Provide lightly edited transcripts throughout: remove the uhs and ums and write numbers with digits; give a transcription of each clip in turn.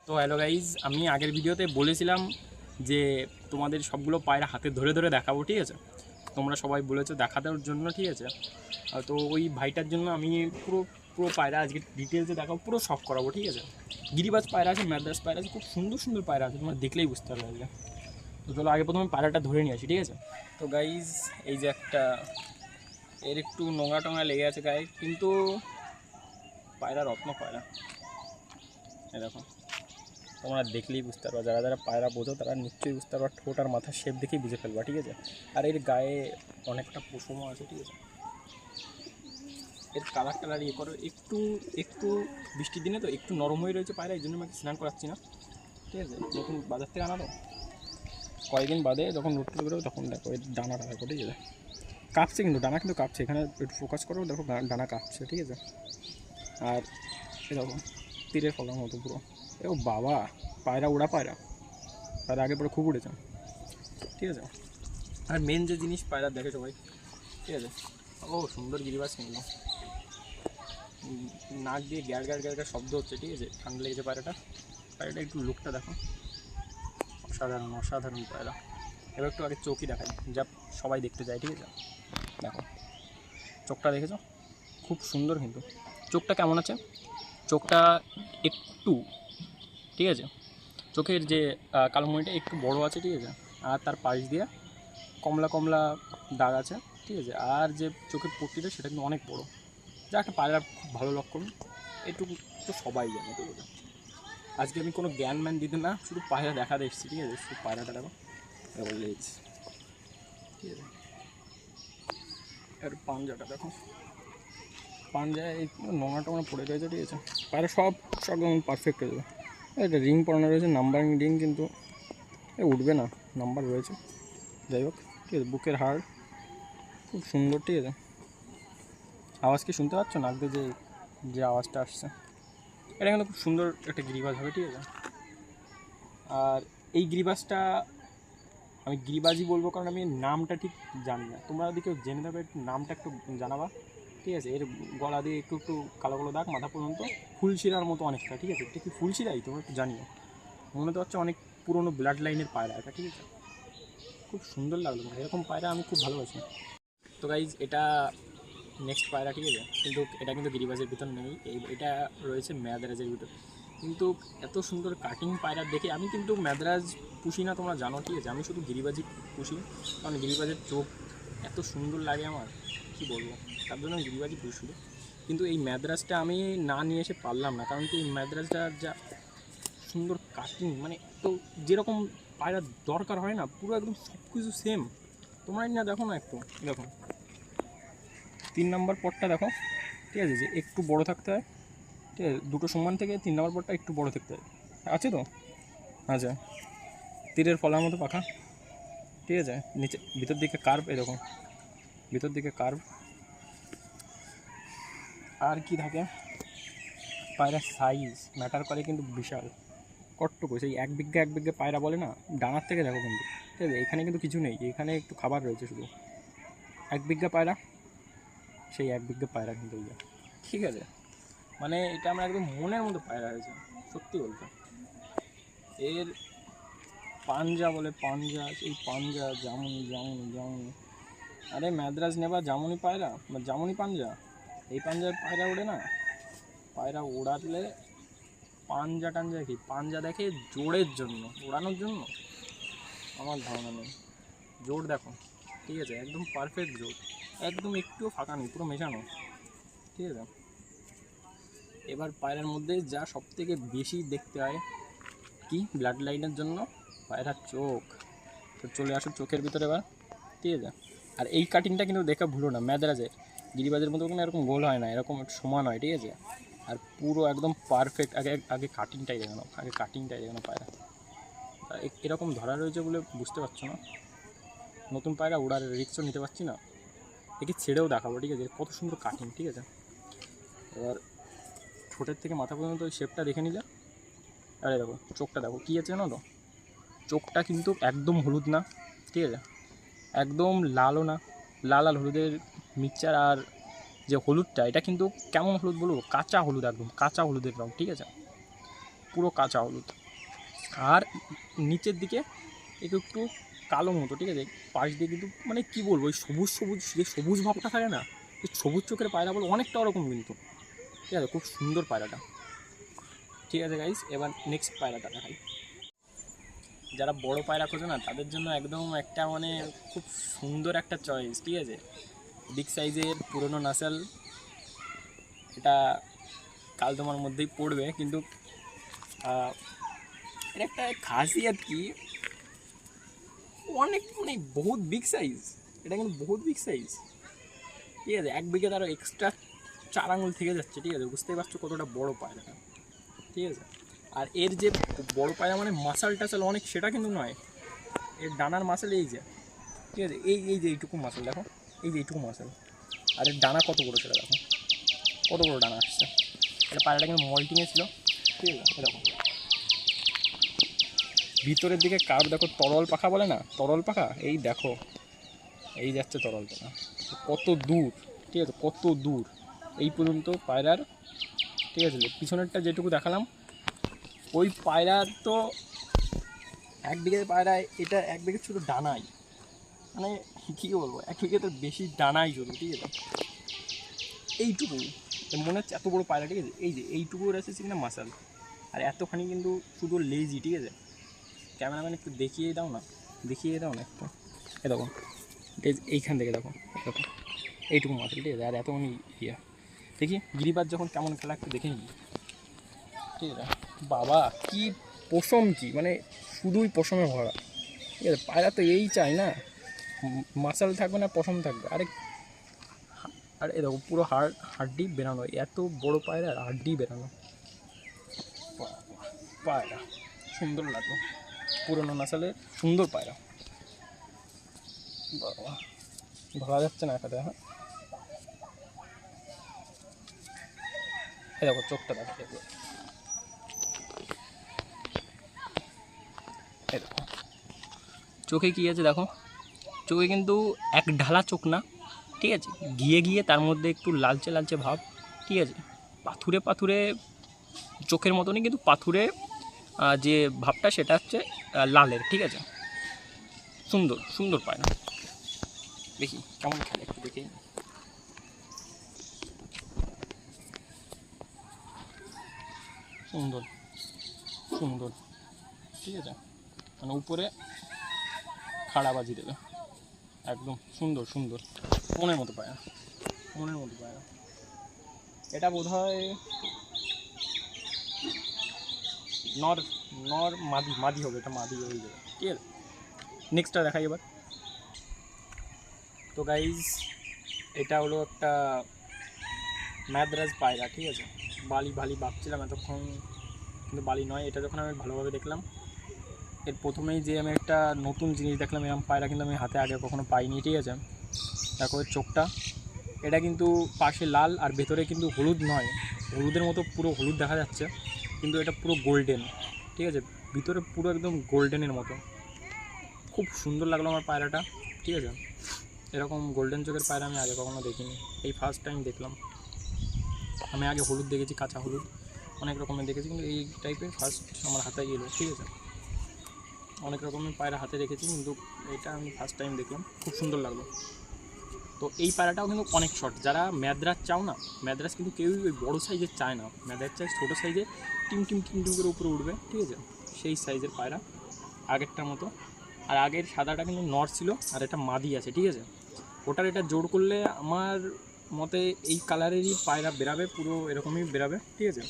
তো hello guys, আমি আগের ভিডিওতে বলেছিলাম যে তোমাদের সবগুলো পায়রা হাতে ধরে ধরে দেখাবো, ঠিক আছে? তোমরা সবাই বলেছো দেখানোর জন্য, ঠিক আছে? তো ওই ভাইটার জন্য আমি পুরো পুরো পায়রা আজকে ডিটেলসে দেখাবো, পুরো শখ করাবো, ঠিক আছে? গিরিবাজ পায়রা আছে, ম্যাদ্রাস পায়রা আছে, খুব সুন্দর সুন্দর পায়রা আছে, তোমরা দেখলেই বুঝতে পারবে আজকে। তো চলো আগে প্রথমে পায়রাটা ধরে নিয়ে আসি, ঠিক আছে? তো গাইজ, এই যে একটা এর একটু নোংরা টোঙা লেগে আছে গায়ে, কিন্তু পায়রা রত্ন পায়রা, এরকম তোমরা দেখলেই বুঝতে পারবা। যারা যারা পায়রা বোঝো তারা নিশ্চয়ই বুঝতে পারবা, ঠোঁট আর মাথার শেপ দেখেই বুঝে ফেলবা, ঠিক আছে? আর এর গায়ে অনেকটা পশমও আছে, ঠিক আছে? এর কালার টালার ইয়ে করো, একটু একটু বৃষ্টির দিনে তো একটু নরম হয়ে রয়েছে পায়রা, এই জন্য আমি স্নান করাচ্ছি না, ঠিক আছে? যখন বাজার থেকে আনা তো কয়েকদিন বাদে যখন রোদ তুলে বেরোবে তখন দেখো এর ডানাটা দেখো, ঠিক আছে? কাঁপছে, কিন্তু ডানা কিন্তু কাঁপছে, এখানে একটু ফোকাস করো, দেখো ডানা কাঁপছে, ঠিক আছে? আর এরকম তীরের ফলার মতো পুরো। ও বাবা, পায়রা উড়া পায়রা, তার আগে পরে খুব উড়েছে, ঠিক আছে? আর মেন যে জিনিস পায়রা দেখে সবাই, ঠিক আছে? ও সুন্দর গিরিবাজ কিনলো, নাক দিয়ে গ্যার গ্যার গ্যার গ্যার শব্দ হচ্ছে, ঠিক আছে? ঠান্ডা লেগেছে পায়রাটা। পায়রাটা একটু লুকটা দেখো, অসাধারণ অসাধারণ পায়রা। এবার একটু আগে চোখই দেখাই, যা সবাই দেখতে যায়, ঠিক আছে? দেখো চোখটা দেখেছো, খুব সুন্দর। কিন্তু চোখটা কেমন আছে? চোখটা একটু, ঠিক আছে, চোখের যে কালোমণিটা একটু বড় আছে, ঠিক আছে? আর তার পাশ দিয়ে কমলা কমলা দাগ আছে, ঠিক আছে? আর যে চোখের পট্টিটা সেটা কিন্তু অনেক বড়, যা একটা পায়রার খুব ভালো লক্ষণ। এটুকু তো সবাই জানে, ঠিক আছে? আজকে আমি কোনো জ্ঞান ম্যান দিতে না, শুধু পায়রা দেখাতে এসেছি, ঠিক আছে? শুধু পায়রাটা দেখো, লেজ, ঠিক আছে? এর পাঞ্জাটা দেখো, পাঞ্জায় এই নোংরা টোংরা পড়ে রয়েছে, ঠিক আছে? পায়রা সব সব পারফেক্ট হয়ে যাবে। এটা রিং পরানো রয়েছে, নাম্বারিং রিং, কিন্তু উঠবে না, নাম্বার রয়েছে। যাই হোক, ঠিক আছে? বুকের হাড় খুব সুন্দর, ঠিক আছে? আওয়াজ কি শুনতে পাচ্ছ? নাক দিয়ে যে যে আওয়াজটা আসছে, এটা কিন্তু খুব সুন্দর একটা গিরিবাজ হবে, ঠিক আছে? আর এই গিরিবাজটা আমি গিরিবাজই বলবো, কারণ আমি নামটা ঠিক জানি না। তোমরা যদি কেউ জেনে দেবে একটু নামটা একটু জানাবা, ঠিক আছে? এর গলা দিয়ে একটু একটু কালো কালো দাগ, মাথা পর্যন্ত ফুলশিরার মতো অনেকটা, ঠিক আছে? এটা কি ফুলশিরাই? তোমরা একটু জানিও। মনে তো হচ্ছে অনেক পুরোনো ব্লাড লাইনের পায়রা এটা, ঠিক আছে? খুব সুন্দর লাগলো, এরকম পায়রা আমি খুব ভালোবাসি। তো গাইজ, এটা নেক্সট পায়রা, ঠিক আছে? কিন্তু এটা কিন্তু গিরিবাজের ভিতর নেই, এটা রয়েছে ম্যাদ্রাজের ভিতর। কিন্তু এত সুন্দর কাটিং পায়রা দেখে, আমি কিন্তু ম্যাদ্রাজ পুষি না, তোমরা জানো, ঠিক আছে? আমি শুধু গিরিবাজই পুষি, কারণ গিরিবাজের চোখ এত সুন্দর লাগে আমার, কী বলবো, তার জন্য আমি গিরিবাজই পুষি। কিন্তু এই ম্যাদ্রাজটা আমি না নিয়ে এসে পারলাম না, কারণ কি এই ম্যাদ্রাজটা যা সুন্দর কাটিং, মানে তো যেরকম পায়রা দরকার হয় না, পুরো একদম সব কিছু সেম। তোমরাই না দেখো না, একটু দেখো 3 নম্বর পটটা দেখো, ঠিক আছে? যে একটু বড় থাকতে হয়, ঠিক আছে? দুটো সমান থেকে 3 নম্বর পটটা একটু বড় থাকতে হয়, আছে তো? আচ্ছা, তীরের ফলার মতো পাখা, ঠিক আছে? নিচে ভিতর দিকে কার্ভ, এরকম ভিতর দিকে কার্ভ। আর কি থাকে, পায়রার সাইজ ম্যাটার করে কিন্তু বিশাল, কট্টুকু, সেই 1 বিঘা পায়রা বলে না, ডানার থেকে দেখো কিন্তু, ঠিক আছে? এখানে কিন্তু কিছু নেই, এখানে একটু খাবার রয়েছে শুধু। 1 বিঘা পায়রা, সেই 1 বিঘা পায়রা কিন্তু ইয়ে, ঠিক আছে? মানে এটা আমার একদম মনের মতো পায়রা হয়েছে, সত্যি বলতে। এর পাঞ্জা বলে, পাঞ্জা, এই পাঞ্জা জামুনি জামুনি জামুনি, আরে ম্যাদ্রাজ নেবা জামুনি পায়রা বা জামুনি পাঞ্জা, এই পাঞ্জার পায়রা ওড়ে না। পায়রা ওড়ালে পাঞ্জা টাঞ্জা কি, পাঞ্জা দেখে জোরের জন্য, ওড়ানোর জন্য আমার ধারণা নেই। জোর দেখো, ঠিক আছে? একদম পারফেক্ট জোর, একদম একটুও ফাঁকা নেই, পুরো মেশানো, ঠিক আছে? এবার পায়রার মধ্যে যা সব থেকে বেশি দেখতে হয় কি, ব্লাড লাইনের জন্য পায়রার চোখ। তো চলে আসো চোখের ভিতরে এবার, ঠিক আছে? আর এই কাটিংটা কিন্তু দেখা ভুলো না, ম্যাদ্রাজের গিরিবাজের মতো কোনো এরকম গোল হয় না, এরকম সমান হয়, ঠিক আছে? আর পুরো একদম পারফেক্ট। আগে আগে কাটিংটাই দেখানো, আগে কাটিংটাই দেখানো পায়রা। এরকম ধরা রয়েছে বলে বুঝতে পারছো না, নতুন পায়রা ওড়ার রিস্কও নিতে পারছি না, একে ছেড়েও দেখাবো, ঠিক আছে? কত সুন্দর কাটিং, ঠিক আছে? এবার ঠোঁটের থেকে মাথা পর্যন্ত ওই শেপটা দেখে নিলে, আরে দেখো চোখটা দেখো কী আছে জানো তো? চোখটা কিন্তু একদম হলুদ না, ঠিক আছে? একদম লালও না, লাল লাল হলুদের মিক্সচার। আর যে হলুদটা, এটা কিন্তু কেমন হলুদ বলবো, কাঁচা হলুদ, একদম কাঁচা হলুদের রঙ, ঠিক আছে? পুরো কাঁচা হলুদ, আর নিচের দিকে একটু একটু কালো মতো, ঠিক আছে। পাশ দিয়ে কিন্তু মানে কী বলবো, ওই সবুজ সবুজ যে সবুজ ভাবটা থাকে না, এই সবুজ চোখের পায়রা বলে অনেকটা ওরকম কিন্তু, ঠিক আছে। খুব সুন্দর পায়রাটা, ঠিক আছে গাইস। এবার নেক্সট পায়রাটা দেখাই। যারা বড় পায়রা খোঁজে না, তাদের জন্য একদম একটা মানে খুব সুন্দর একটা চয়েস, ঠিক আছে। বিগ সাইজের পুরনো নাসেল, এটা কাল তোমার মধ্যেই পড়বে, কিন্তু এর একটা খাসিয়াত কি, অনেক মানে বহুত বিগ সাইজ, এটা কিন্তু বহুত বিগ সাইজ, ঠিক আছে। এক বিঘে তারও এক্সট্রা 4 আঙুল থেকে যাচ্ছে, ঠিক আছে। বুঝতেই পারছো কতটা বড় পায়রাটা, ঠিক আছে। আর এর যে বড় পায়রা মানে মাসাল টাসাল অনেক, সেটা কিন্তু নয়। এর ডানার মাসাল এই যে, ঠিক আছে, এই যে এইটুকু মাসাল দেখো, এই যে এইটুকু মাসাল, আর এর ডানা কত বড়ো সেটা দেখো, কত বড়ো ডানা আসছে। এটা পায়রাটা কিন্তু মল্টিংয়ে ছিল, ঠিক আছে। এরকম ভিতরের দিকে কার্ভ দেখো, তরল পাখা বলে না, তরল পাখা, এই দেখো এই যাচ্ছে তরল পাখা, কত দূর, ঠিক আছে, কত দূর এই পর্যন্ত পায়রার, ঠিক আছে। পিছনেরটা যেটুকু দেখালাম, ওই পায়রার তো এক বিঘে পায়রায়, এটা এক বিঘে শুধু ডানাই, মানে কী বলবো, এক বিঘে তো বেশি ডানাই শুধু, ঠিক আছে। এইটুকু মনে হচ্ছে এত বড় পায়রা, ঠিক আছে। এই যে এইটুকু এসেছে কিনা মাসাল, আর এতখানি কিন্তু শুধু লেজি, ঠিক আছে। ক্যামেরাম্যান একটু দেখিয়ে দাও না, দেখিয়ে দাও না একটু, এ দেখো এইখান থেকে দেখো, দেখো এইটুকু মাসাল, ঠিক আছে। আর এতখানি ইয়া, দেখি গিরিবাজ যখন কেমন খেলা একটু দেখে নিই, ঠিক আছে। বাবা কি পশম, কি মানে শুধুই পশমে ভরা, ঠিক আছে। পায়রা তো এই চাই না, মাসাল থাকবে না পশম থাকবে। আর এ দেখো পুরো হাড্ডি বেরানো, এত বড় পায়রা হাড্ডি বেরানো পায়রা, সুন্দর লাগলো, পুরনো নাসালে সুন্দর পায়রা। বাবা ধরা যাচ্ছে না এখানে, হ্যাঁ এই দেখো চোখটা দেখো, দেখো এই দেখো চোখে কী আছে দেখো, চোখে কিন্তু এক ঢালা চোখ না, ঠিক আছে। গিয়ে গিয়ে তার মধ্যে একটু লালচে লালচে ভাব, ঠিক আছে। পাথুরে পাথুরে চোখের মতনই, কিন্তু পাথুরে যে ভাবটা সেটা হচ্ছে লালের, ঠিক আছে। সুন্দর সুন্দর পায়রা, দেখি কেমন খেলে একটু দেখি। সুন্দর সুন্দর, ঠিক আছে, মানে উপরে খাড়া বাজি দেবে একদম, সুন্দর সুন্দর, মনের মতো পায়রা, মনের মতো পায়রা। এটা বোধ হয় নর, নর মাদি, মাদি হবে, এটা মাদি হয়ে যাবে, ঠিক আছে। নেক্সটটা দেখাই এবার। তো গাইজ এটা হলো একটা ম্যাদ্রাজ পায়রা, ঠিক আছে। বালি বালি ভাবছিলাম এতক্ষণ, কিন্তু বালি নয়। এটা যখন আমি ভালোভাবে দেখলাম, এর প্রথমেই যে আমি একটা নতুন জিনিস দেখলাম, এরকম পায়রা কিন্তু আমি হাতে আগে কখনো পাইনি, ঠিক আছে। দেখো এর চোখটা, এটা কিন্তু পাশে লাল আর ভেতরে কিন্তু হলুদ নয়, হলুদের মতো পুরো হলুদ দেখা যাচ্ছে, কিন্তু এটা পুরো গোল্ডেন, ঠিক আছে। ভিতরে পুরো একদম গোল্ডেনের মতো, খুব সুন্দর লাগলো আমার পায়রাটা, ঠিক আছে। এরকম গোল্ডেন চোখের পায়রা আমি আগে কখনো দেখিনি, এই ফার্স্ট টাইম দেখলাম। আমি আগে হলুদ দেখেছি, কাঁচা হলুদ অনেক রকমের দেখেছি, কিন্তু এই টাইপের ফার্স্ট আমার হাতে এলো, ঠিক আছে। অনেক রকমের পায়রা হাতে রেখেছি, কিন্তু এটা আমি ফার্স্ট টাইম দেখলাম, খুব সুন্দর লাগলো। তো এই পায়রাটাও কিন্তু অনেক শর্ট, যারা ম্যাদ্রাজ চাও না, ম্যাদ্রাজ কিন্তু কেউই ওই বড়ো সাইজের চায় না, ম্যাদ্রাজ চাই ছোটো সাইজে, টিম টিম টিম টিম করে উপরে উঠবে, ঠিক আছে। সেই সাইজের পায়রা আগেরটার মতো। আর আগের সাদাটা কিন্তু নর ছিল, আর এটা মাদি আছে, ঠিক আছে। ওটার এটা জোর করলে আমার মতে এই কালারেরই পায়রা বেরাবে, পুরো এরকমই বেরাবে, ঠিক আছে,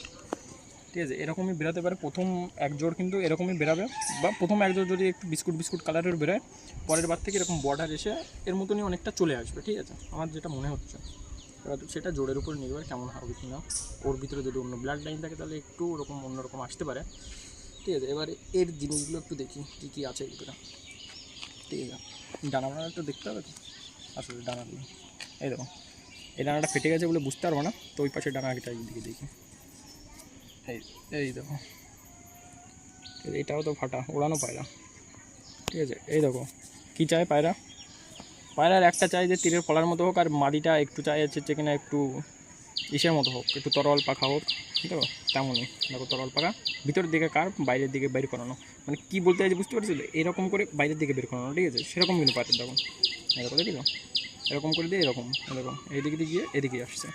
ঠিক আছে। এরকমই বেরাতে পারে, প্রথম এক জোড় কিন্তু এরকমই বেরাবে, বা প্রথম এক জোড় যদি একটু বিস্কুট বিস্কুট কালারের বেরোয়, পরের বার থেকে এরকম বর্ডার এসে এর মতনই অনেকটা চলে আসবে, ঠিক আছে, আমার যেটা মনে হচ্ছে। এবার সেটা জোড়ের উপর নির্ভর কেমন হবে কি না, ওর ভিতরে যদি অন্য ব্লাড লাইন থাকে তাহলে একটু ওরকম অন্যরকম আসতে পারে, ঠিক আছে। এবারে এর জিনিসগুলো একটু দেখি কী কী আছে এর ভিতরে, ঠিক আছে। ডানা বানা একটু দেখতে হবে তো, আসলে ডানাগুলো এই দেখো, এই ডানাটা ফেটে গেছে বলে বুঝতে পারবো না, তো ওই পাশে ডানা আগেটা দিকে দেখি, এই এই দেখো, এইটাও তো ফাটা ওড়ানো পায়রা, ঠিক আছে। এই দেখো কী চায় পায়রা, পায়রার একটা চাই যে তীরের ফলার মতো হোক, আর মাদিটা একটু চাই হচ্ছে কিনা একটু ইসের মতো হোক, একটু তরল পাখা হোক, দেখো তেমনই। দেখো তরল পাখা ভিতরের দিকে কার বাইরের দিকে বের করানো, মানে কী বলতে চাইছি বুঝতে পারছি তো, এরকম করে বাইরের দিকে বের করানো, ঠিক আছে? সেরকম কিন্তু পাইরেট দেখো, এরকম দেখি তো, এরকম করে দিয়ে এরকম এরকম এইদিকে দিয়ে গিয়ে এদিকে আসছে।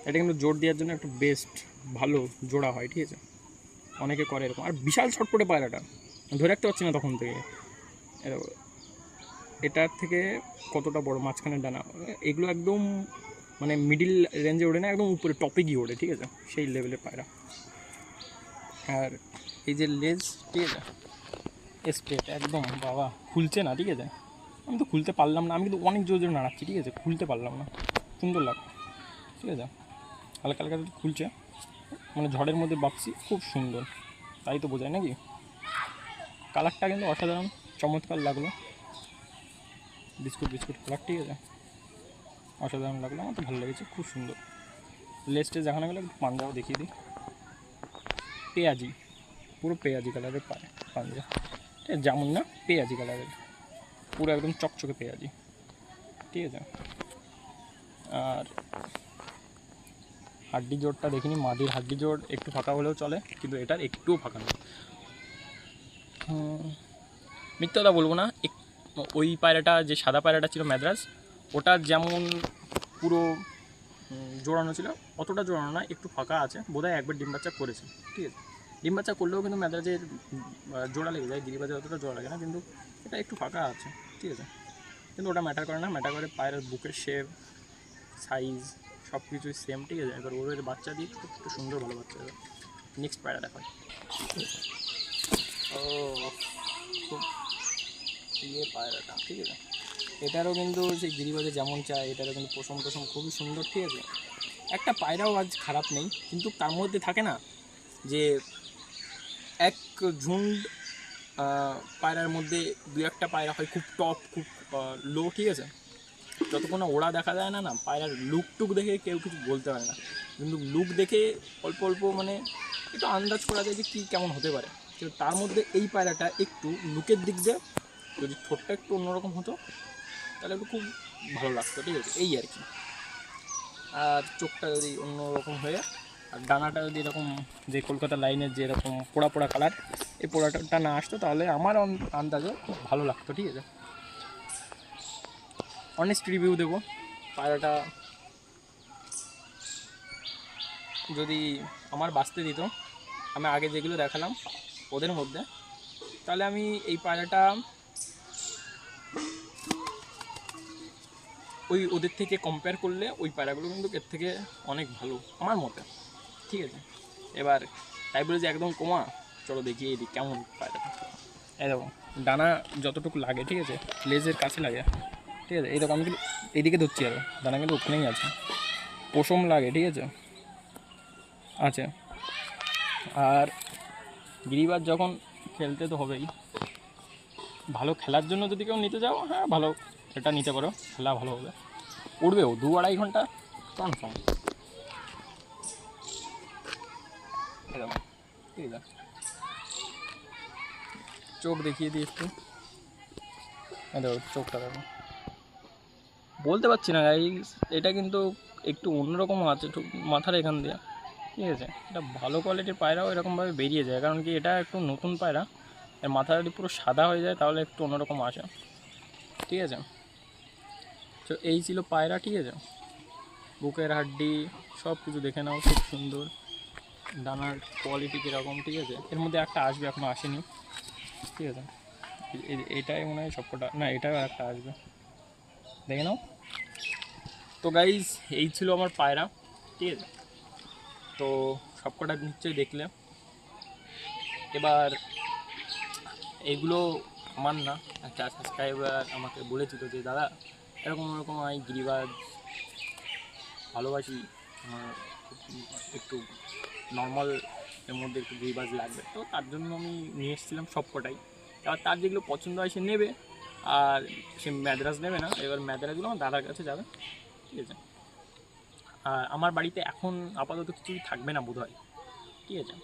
এটা কিন্তু জোর দেওয়ার জন্য একটু বেস্ট ভালো জোড়া হয়, ঠিক আছে? অনেকে করে এরকম। আর বিশাল ছটপটে পায়রাটা, ধরে রাখতে পারছি না তখন থেকে। এটার থেকে কতটা বড় মাঝখানে ডানা, এগুলো একদম মানে মিডিল রেঞ্জে ওঠে না, একদম উপরে টপে গিয়ে ওঠে, ঠিক আছে? সেই লেভেলের পায়রা। আর এই যে লেজ, ঠিক আছে, স্ট্রেট একদম, বাবা খুলছে না, ঠিক আছে? আমি তো খুলতে পারলাম না, আমি কিন্তু অনেক জোর জোর নাড়াচ্ছি, ঠিক আছে? খুলতে পারলাম না, সুন্দর লাগে, ঠিক আছে? হালকা হালকা খুলছে, মানে ঝড়ের মধ্যে ভাবছি খুব সুন্দর, তাই তো বোঝায় নাকি? কালারটা কিন্তু অসাধারণ চমৎকার লাগলো, বিস্কুট বিস্কুট কালার, ঠিক আছে? অসাধারণ লাগলো, আমার তো ভালো লেগেছে, খুব সুন্দর। লেস্টে দেখানো গেলে একটু পাঞ্জাও দেখিয়ে দিই, পেঁয়াজি, পুরো পেঁয়াজি কালারের পাঞ্জা, ঠিক আছে? যেমন না পেঁয়াজি কালারের, পুরো একদম চকচকে পেঁয়াজি, ঠিক আছে? আর হাড্ডি জোড়টা দেখিনি, মাদির হাড্ডি জোড় একটু ফাঁকা হলেও চলে, কিন্তু এটার একটুও ফাঁকা নেই। মিথ্যা কথা বলবো না, ওই পায়রাটা যে সাদা পায়রাটা ছিল ম্যাদ্রাস, ওটা যেমন পুরো জোড়ানো ছিল, অতটা জোড়ানো না, একটু ফাঁকা আছে, বোধহয় একবার ডিম বাচ্চা করেছে, ঠিক আছে? ডিম বাচ্চা করলেও কিন্তু ম্যাদ্রাসের জোড়া লেগে যায়, গিরিবাজের অতটা জোড়া লাগে না, কিন্তু এটা একটু ফাঁকা আছে, ঠিক আছে? কিন্তু ওটা ম্যাটার করে না, ম্যাটার করে পায়রার বুকের শেপ, সাইজ, সব কিছুই সেম, ঠিক আছে? এবার ওর বাচ্চা দিয়ে একটু সুন্দর ভালো বাচ্চা হবে। নেক্সট পায়রা দেখায়, ও খুব ইয়ে পায়রাটা, ঠিক আছে? এটারও কিন্তু সেই গিরিবাজে যেমন চায়, এটারও কিন্তু পশম টসম খুবই সুন্দর, ঠিক আছে? একটা পায়রাও আজ খারাপ নেই, কিন্তু তার মধ্যে থাকে না যে এক ঝুন্ড পায়রার মধ্যে দু একটা পায়রা হয় খুব টপ, খুব লো, ঠিক আছে? যতক্ষণ না ওরা দেখা যায় না, পায়রার লুক টুক দেখে কেউ কিছু বলতে পারে না, কিন্তু লুক দেখে অল্প অল্প মানে একটু আন্দাজ করা যায় যে কী কেমন হতে পারে। কিন্তু তার মধ্যে এই পায়রাটা একটু লুকের দিক দিয়ে যদি ঠোঁটটা একটু অন্যরকম হতো তাহলে একটু খুব ভালো লাগতো, ঠিক আছে? এই আর কি। আর চোখটা যদি অন্যরকম হয়ে, আর ডানাটা যদি এরকম যে কলকাতা লাইনের যে এরকম পোড়া পোড়া কালার, এই পোড়াটা না আসতো তাহলে আমার আন্দাজে খুব ভালো লাগতো, ঠিক আছে? অনেস্ট রিভিউ দেবো, পায়রাটা যদি আমার বাঁচতে দিত, আমি আগে যেগুলো দেখালাম ওদের মধ্যে, তাহলে আমি এই পায়রাটা ওদের থেকে কম্পেয়ার করলে ওই পায়রাগুলো কিন্তু এর থেকে অনেক ভালো আমার মতে, ঠিক আছে? এবার তাই বলে যে একদম কমা, চলো দেখিয়ে দিই কেমন পায়রাটা। এই দেখো ডানা যতটুকু লাগে, ঠিক আছে? লেজের কাছে লাগে, ঠিক আছে? এই দেখো আমি কিন্তু এইদিকে ধরছি, আরও ডানা কিন্তু ওখানেই আছে, পশম লাগে, ঠিক আছে? আছে। আর গিরিবাজ যখন খেলতে তো হবেই, ভালো খেলার জন্য যদি কেউ নিতে যাও, হ্যাঁ ভালো এটা নিতে পারো, খেলা ভালো হবে, উঠবেও 2-2.5 ঘন্টা কনফার্ম, ঠিক আছে? চোখ দেখিয়ে দিই একটু, দেখো চোখটা দেখো, বলতে পারছি না গাইস, এটা কিন্তু একটু অন্যরকম আছে মাথার এখান দিয়ে, ঠিক আছে? এটা ভালো কোয়ালিটির পায়রাও এরকমভাবে বেরিয়ে যায়, কারণ কি এটা একটু নতুন পায়রা, এর মাথা যদি পুরো সাদা হয়ে যায় তাহলে একটু অন্যরকম আসে, ঠিক আছে? তো এই ছিল পায়রা, ঠিক আছে? বুকের হাড্ডি সব কিছু দেখে নাও, খুব সুন্দর, ডানার কোয়ালিটি কীরকম, ঠিক আছে? এর মধ্যে একটা আসবে, এখনও আসেনি, ঠিক আছে? এটাই মনে হয় সবকটা, না এটাও একটা আসবে, দেখে নাও। তো গাইজ এই ছিল আমার পায়রা, ঠিক আছে? তো সবকটা নিশ্চয়ই দেখলে। এবার এইগুলো আমার না, একটা সাবস্ক্রাইবার আমাকে বলেছিল যে দাদা এরকম এরকম আমি গিরিবাজ ভালোবাসি, আমার একটু নর্মাল এর মধ্যে একটু গিরিবাজ লাগবে, তো তার জন্য আমি নিয়ে এসেছিলাম সবকটাই। এবার তার যেগুলো পছন্দ হয় সে নেবে, আর সে ম্যাদ্রাস নেবে না। এবার ম্যাদ্রাসগুলো আমার দাদার কাছে যাবে, ঠিক আছে? আর আমার বাড়িতে এখন আপাতত কিছুই থাকবে না বোধহয়, ঠিক আছে?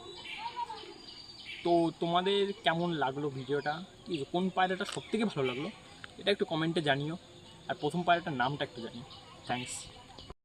তো তোমাদের কেমন লাগলো ভিডিওটা, ঠিক আছে? কোন পায়রাটা সবথেকে ভালো লাগলো এটা একটু কমেন্টে জানিও, আর প্রথম পায়রাটার নামটা একটু জানিও। থ্যাঙ্কস।